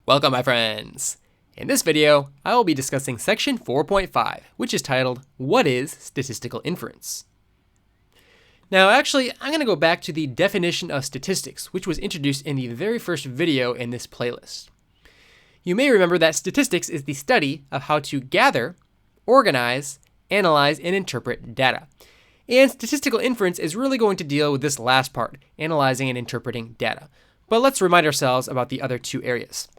Welcome, my friends! In this video, I will be discussing section 4.5, which is titled, What is Statistical Inference? Now, actually, I'm going to go back to the definition of statistics, which was introduced in the very first video in this playlist. You may remember that statistics is the study of how to gather, organize, analyze, and interpret data. And statistical inference is really going to deal with this last part, analyzing and interpreting data. But let's remind ourselves about the other two areas.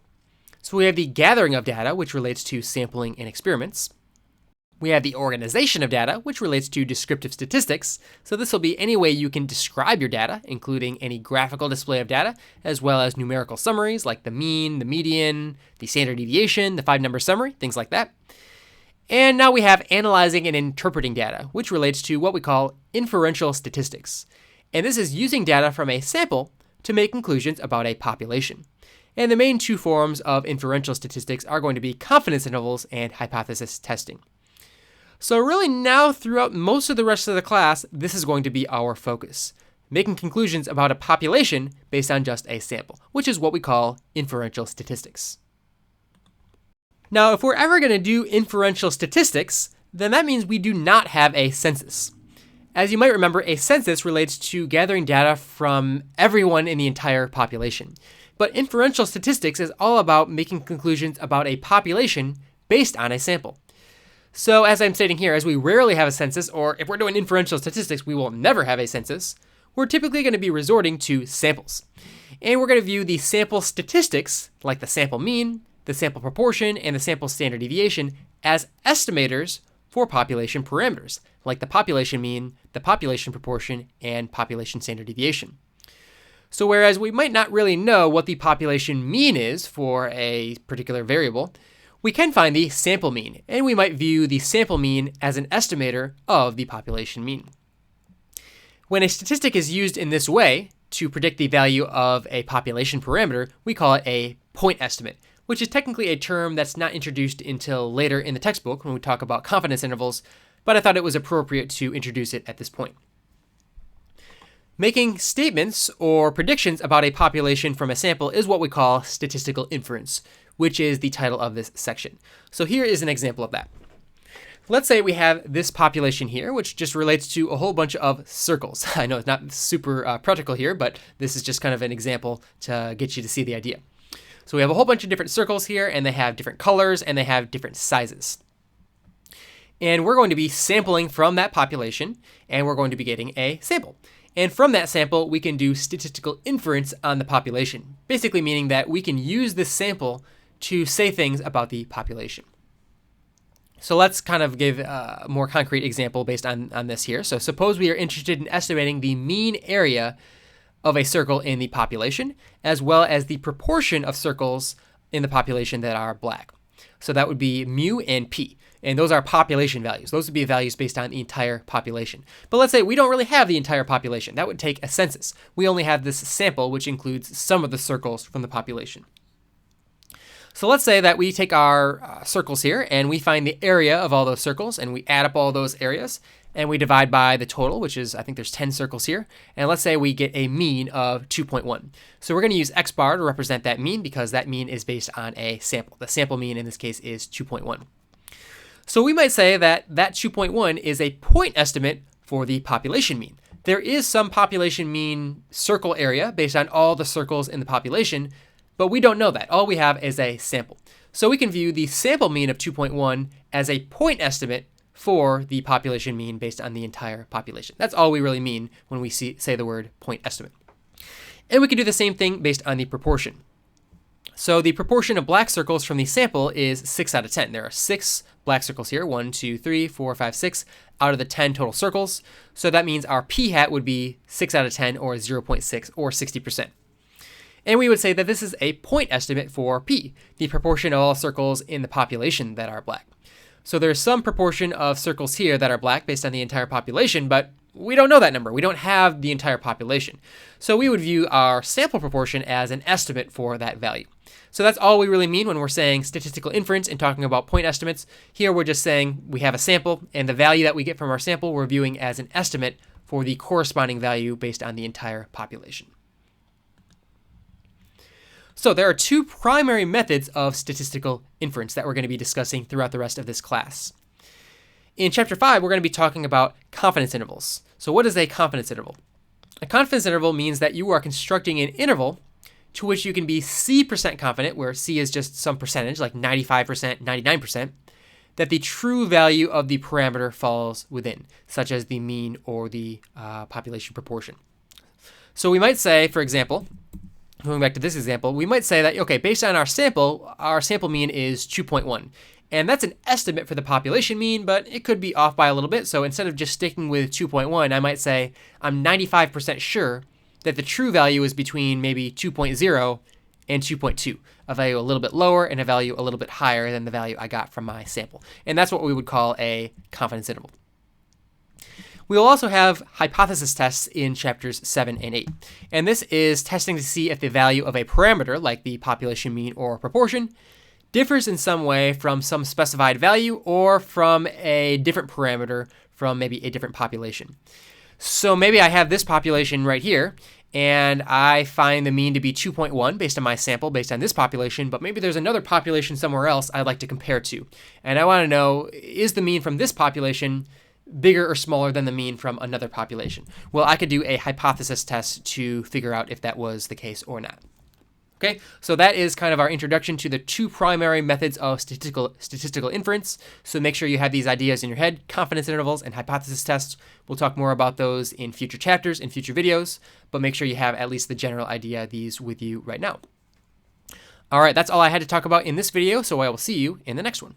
So we have the gathering of data, which relates to sampling and experiments. We have the organization of data, which relates to descriptive statistics. So this will be any way you can describe your data, including any graphical display of data, as well as numerical summaries like the mean, the median, the standard deviation, the 5-number summary, things like that. And now we have analyzing and interpreting data, which relates to what we call inferential statistics. And this is using data from a sample to make conclusions about a population. And the main two forms of inferential statistics are going to be confidence intervals and hypothesis testing. So really now throughout most of the rest of the class, this is going to be our focus, making conclusions about a population based on just a sample, which is what we call inferential statistics. Now, if we're ever going to do inferential statistics, then that means we do not have a census. As you might remember, a census relates to gathering data from everyone in the entire population. But inferential statistics is all about making conclusions about a population based on a sample. So as I'm stating here, as we rarely have a census, or if we're doing inferential statistics, we will never have a census, we're typically going to be resorting to samples. And we're going to view the sample statistics, like the sample mean, the sample proportion, and the sample standard deviation, as estimators for population parameters, like the population mean, the population proportion, and population standard deviation. So whereas we might not really know what the population mean is for a particular variable, we can find the sample mean, and we might view the sample mean as an estimator of the population mean. When a statistic is used in this way to predict the value of a population parameter, we call it a point estimate, which is technically a term that's not introduced until later in the textbook when we talk about confidence intervals, but I thought it was appropriate to introduce it at this point. Making statements or predictions about a population from a sample is what we call statistical inference, which is the title of this section. So here is an example of that. Let's say we have this population here, which just relates to a whole bunch of circles. I know it's not super practical here, but this is just kind of an example to get you to see the idea. So we have a whole bunch of different circles here, and they have different colors, and they have different sizes. And we're going to be sampling from that population, and we're going to be getting a sample. And from that sample, we can do statistical inference on the population, basically meaning that we can use this sample to say things about the population. So let's kind of give a more concrete example based on this here. So suppose we are interested in estimating the mean area of a circle in the population, as well as the proportion of circles in the population that are black. So that would be mu and p. And those are population values. Those would be values based on the entire population. But let's say we don't really have the entire population. That would take a census. We only have this sample, which includes some of the circles from the population. So let's say that we take our circles here and we find the area of all those circles and we add up all those areas and we divide by the total, which is, I think there's 10 circles here. And let's say we get a mean of 2.1. So we're going to use X bar to represent that mean because that mean is based on a sample. The sample mean in this case is 2.1. So we might say that that 2.1 is a point estimate for the population mean. There is some population mean circle area based on all the circles in the population, but we don't know that. All we have is a sample. So we can view the sample mean of 2.1 as a point estimate for the population mean based on the entire population. That's all we really mean when we say the word point estimate. And we can do the same thing based on the proportion. So the proportion of black circles from the sample is 6 out of 10. There are 6 black circles here, 1, 2, 3, 4, 5, 6 out of the 10 total circles. So that means our p hat would be 6 out of 10 or 0.6 or 60%. And we would say that this is a point estimate for p, the proportion of all circles in the population that are black. So there's some proportion of circles here that are black based on the entire population, but we don't know that number. We don't have the entire population. So we would view our sample proportion as an estimate for that value. So that's all we really mean when we're saying statistical inference and talking about point estimates. Here we're just saying we have a sample, and the value that we get from our sample we're viewing as an estimate for the corresponding value based on the entire population. So there are two primary methods of statistical inference that we're going to be discussing throughout the rest of this class. In Chapter 5, we're going to be talking about confidence intervals. So what is a confidence interval? A confidence interval means that you are constructing an interval to which you can be C% confident, where C is just some percentage, like 95%, 99%, that the true value of the parameter falls within, such as the mean or the population proportion. So we might say, for example, going back to this example, we might say that, okay, based on our sample mean is 2.1. And that's an estimate for the population mean, but it could be off by a little bit. So instead of just sticking with 2.1, I might say I'm 95% sure that the true value is between maybe 2.0 and 2.2, a value a little bit lower and a value a little bit higher than the value I got from my sample. And that's what we would call a confidence interval. We will also have hypothesis tests in chapters 7 and 8. And this is testing to see if the value of a parameter, like the population mean or proportion, differs in some way from some specified value or from a different parameter from maybe a different population. So maybe I have this population right here, and I find the mean to be 2.1 based on my sample, based on this population, but maybe there's another population somewhere else I'd like to compare to. And I want to know, is the mean from this population bigger or smaller than the mean from another population? Well, I could do a hypothesis test to figure out if that was the case or not. Okay, so that is kind of our introduction to the two primary methods of statistical inference. So make sure you have these ideas in your head: confidence intervals and hypothesis tests. We'll talk more about those in future chapters, in future videos, but make sure you have at least the general idea of these with you right now. All right, that's all I had to talk about in this video, so I will see you in the next one.